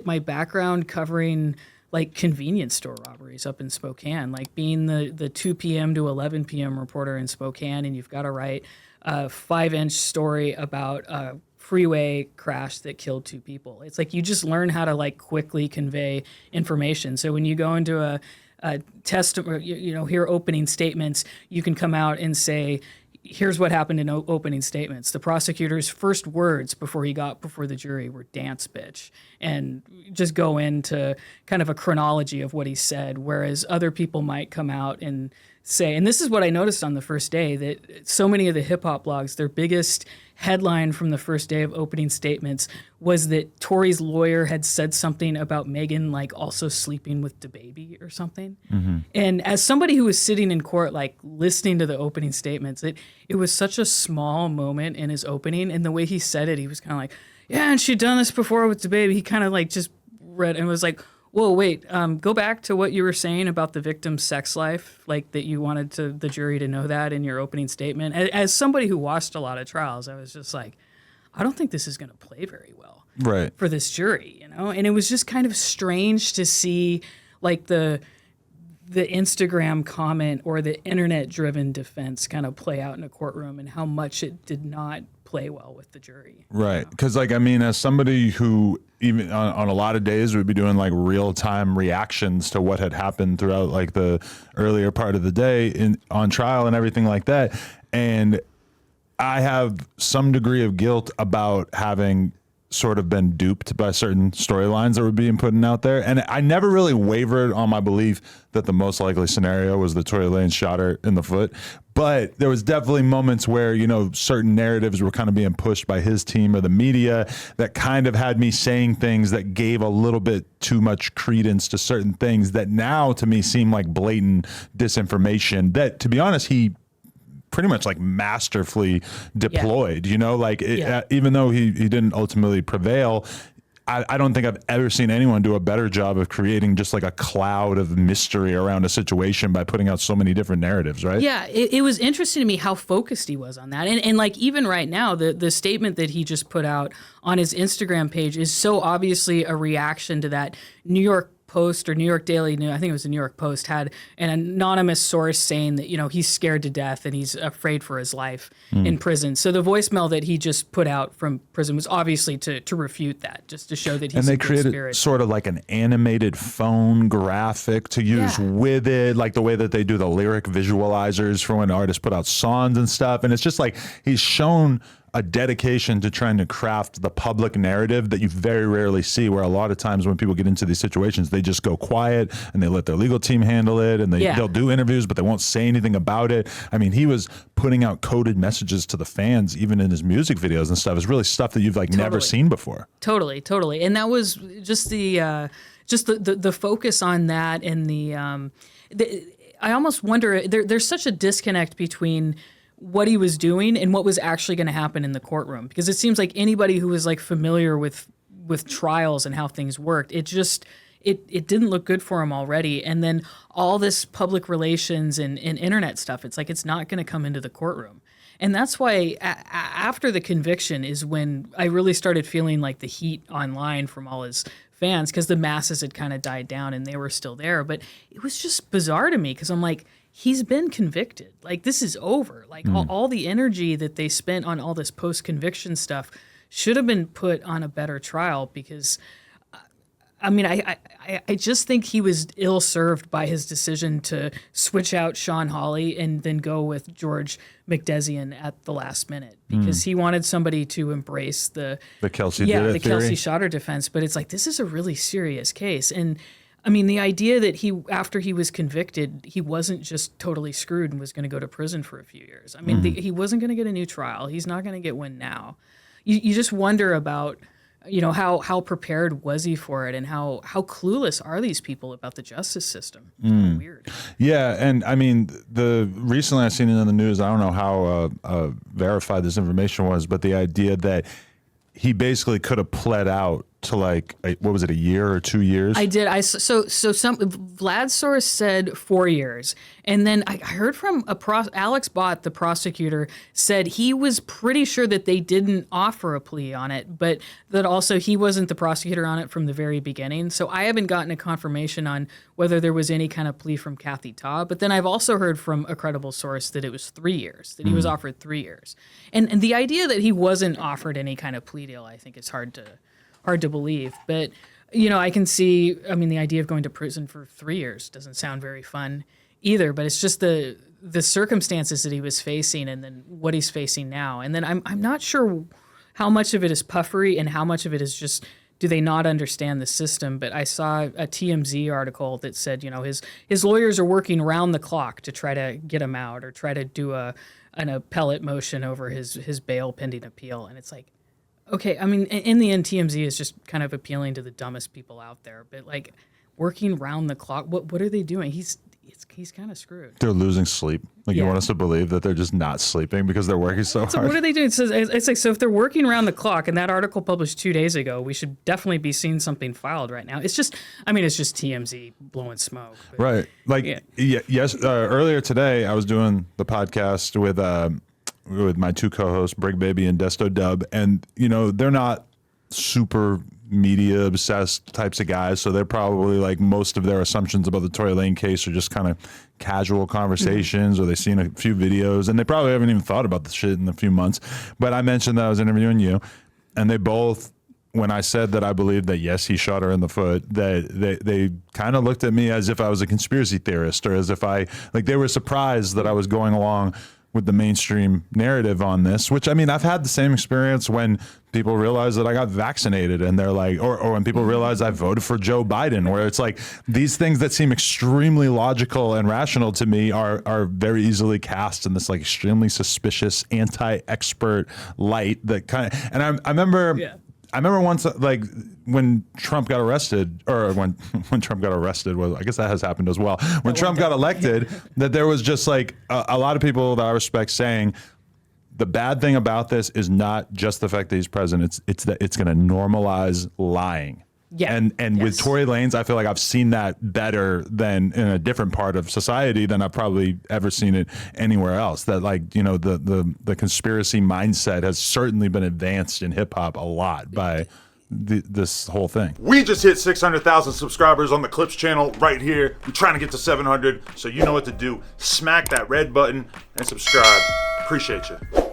my background covering like convenience store robberies up in Spokane, like being the 2 p.m. to 11 p.m. reporter in Spokane, and you've got to write a 5-inch story about a freeway crash that killed 2 people. It's like you just learn how to like quickly convey information. So when you go into a test, hear opening statements, you can come out and say, here's what happened in opening statements. The prosecutor's first words before he got before the jury were "dance bitch," and just go into kind of a chronology of what he said, whereas other people might come out and say, and this is what I noticed on the first day, that so many of the hip hop blogs, their biggest headline from the first day of opening statements was that Tory's lawyer had said something about Meghann, like also sleeping with DaBaby or something. Mm-hmm. And as somebody who was sitting in court, like listening to the opening statements, it was such a small moment in his opening. And the way he said it, he was kind of like, yeah, and she'd done this before with DaBaby. He kind of like just read and was like, whoa, wait, go back to what you were saying about the victim's sex life, like that you wanted the jury to know that in your opening statement. As somebody who watched a lot of trials, I was just like, I don't think this is going to play very well for this jury, And it was just kind of strange to see like the Instagram comment or the internet-driven defense kind of play out in a courtroom and how much it did not play well with the jury. Right. Because, like, I mean, as somebody who even on a lot of days would be doing like real-time reactions to what had happened throughout like the earlier part of the day on trial and everything like that. And I have some degree of guilt about having sort of been duped by certain storylines that were being put out there. And I never really wavered on my belief that the most likely scenario was that Tory Lanez shot her in the foot. But there was definitely moments where, certain narratives were kind of being pushed by his team or the media that kind of had me saying things that gave a little bit too much credence to certain things that now to me seem like blatant disinformation that, to be honest, he pretty much like masterfully deployed, even though he didn't ultimately prevail. I don't think I've ever seen anyone do a better job of creating just like a cloud of mystery around a situation by putting out so many different narratives, right? Yeah, it was interesting to me how focused he was on that. And like even right now, the statement that he just put out on his Instagram page is so obviously a reaction to that New York Post or New York Daily News, I think it was the New York Post, had an anonymous source saying that, he's scared to death and he's afraid for his life in prison. So the voicemail that he just put out from prison was obviously to refute that, just to show that he's and they a good created spirit. Sort of like an animated phone graphic to use with it, like the way that they do the lyric visualizers for when artists put out songs and stuff. And it's just like he's shown a dedication to trying to craft the public narrative that you very rarely see, where a lot of times when people get into these situations, they just go quiet and they let their legal team handle it, and they'll do interviews, but they won't say anything about it. I mean, he was putting out coded messages to the fans, even in his music videos and stuff. It's really stuff that you've never seen before. Totally. And that was just the focus on that, and I almost wonder, there's such a disconnect between what he was doing and what was actually going to happen in the courtroom, because it seems like anybody who was like familiar with trials and how things worked, it didn't look good for him already. And then all this public relations and internet stuff, it's like it's not going to come into the courtroom. And that's why after the conviction is when I really started feeling like the heat online from all his fans, because the masses had kind of died down and they were still there. But it was just bizarre to me, because I'm like, he's been convicted. Like, this is over. Like, all the energy that they spent on all this post-conviction stuff should have been put on a better trial, because, I just think he was ill-served by his decision to switch out Sean Hawley and then go with George McDesian at the last minute, because he wanted somebody to embrace the Kelsey Kelsey Shotter defense. But it's like, this is a really serious case. And I mean, the idea that after he was convicted, he wasn't just totally screwed and was going to go to prison for a few years. I mean, he wasn't going to get a new trial. He's not going to get one now. You just wonder about, how prepared was he for it, and how clueless are these people about the justice system? It's kind of weird. Yeah, and I mean, recently I seen it in the news, I don't know how verified this information was, but the idea that he basically could have pled out to like, what was it, a year or 2 years? I did. Vlad's source said 4 years, and then I heard from Alex Bott, the prosecutor, said he was pretty sure that they didn't offer a plea on it, but that also he wasn't the prosecutor on it from the very beginning. So I haven't gotten a confirmation on whether there was any kind of plea from Kathy Ta. But then I've also heard from a credible source that it was 3 years, that he was offered 3 years, and the idea that he wasn't offered any kind of plea deal, I think, is hard to believe. But, you know, I can see, I mean, the idea of going to prison for 3 years doesn't sound very fun either, but it's just the circumstances that he was facing and then what he's facing now. And then I'm not sure how much of it is puffery and how much of it is just, do they not understand the system? But I saw a TMZ article that said, you know, his lawyers are working round the clock to try to get him out or try to do an appellate motion over his bail pending appeal. And it's like, okay, I mean, in the end, TMZ is just kind of appealing to the dumbest people out there. But like, working round the clock, what are they doing? He's kind of screwed. They're losing sleep. Like, you want us to believe that they're just not sleeping because they're working so hard. So what are they doing? It's like, so if they're working around the clock, and that article published 2 days ago, we should definitely be seeing something filed right now. It's just TMZ blowing smoke. But, right. Like, yes. Earlier today, I was doing the podcast with my two co-hosts, Brig Baby and Desto Dub, and you know, they're not super media obsessed types of guys, so they're probably like, most of their assumptions about the Tory Lanez case are just kind of casual conversations, or they've seen a few videos, and they probably haven't even thought about the shit in a few months. But I mentioned that I was interviewing you, and they both, when I said that I believed that yes, he shot her in the foot, that they kind of looked at me as if I was a conspiracy theorist, or as if they were surprised that I was going along with the mainstream narrative on this, which, I mean, I've had the same experience when people realize that I got vaccinated, and they're like, or when people realize I voted for Joe Biden, where it's like, these things that seem extremely logical and rational to me are very easily cast in this like extremely suspicious anti-expert light that kind of, and I remember once, like, when Trump got arrested, or when Trump got arrested, well, I guess that has happened as well. When Trump got elected, that there was just like a lot of people that I respect saying, the bad thing about this is not just the fact that he's president, it's that it's going to normalize lying. Yeah. And with Tory Lanez, I feel like I've seen that better than in a different part of society than I've probably ever seen it anywhere else. That, like, you know, the conspiracy mindset has certainly been advanced in hip hop a lot by this whole thing. We just hit 600,000 subscribers on the Clips channel right here. We're trying to get to 700, so you know what to do. Smack that red button and subscribe. Appreciate you.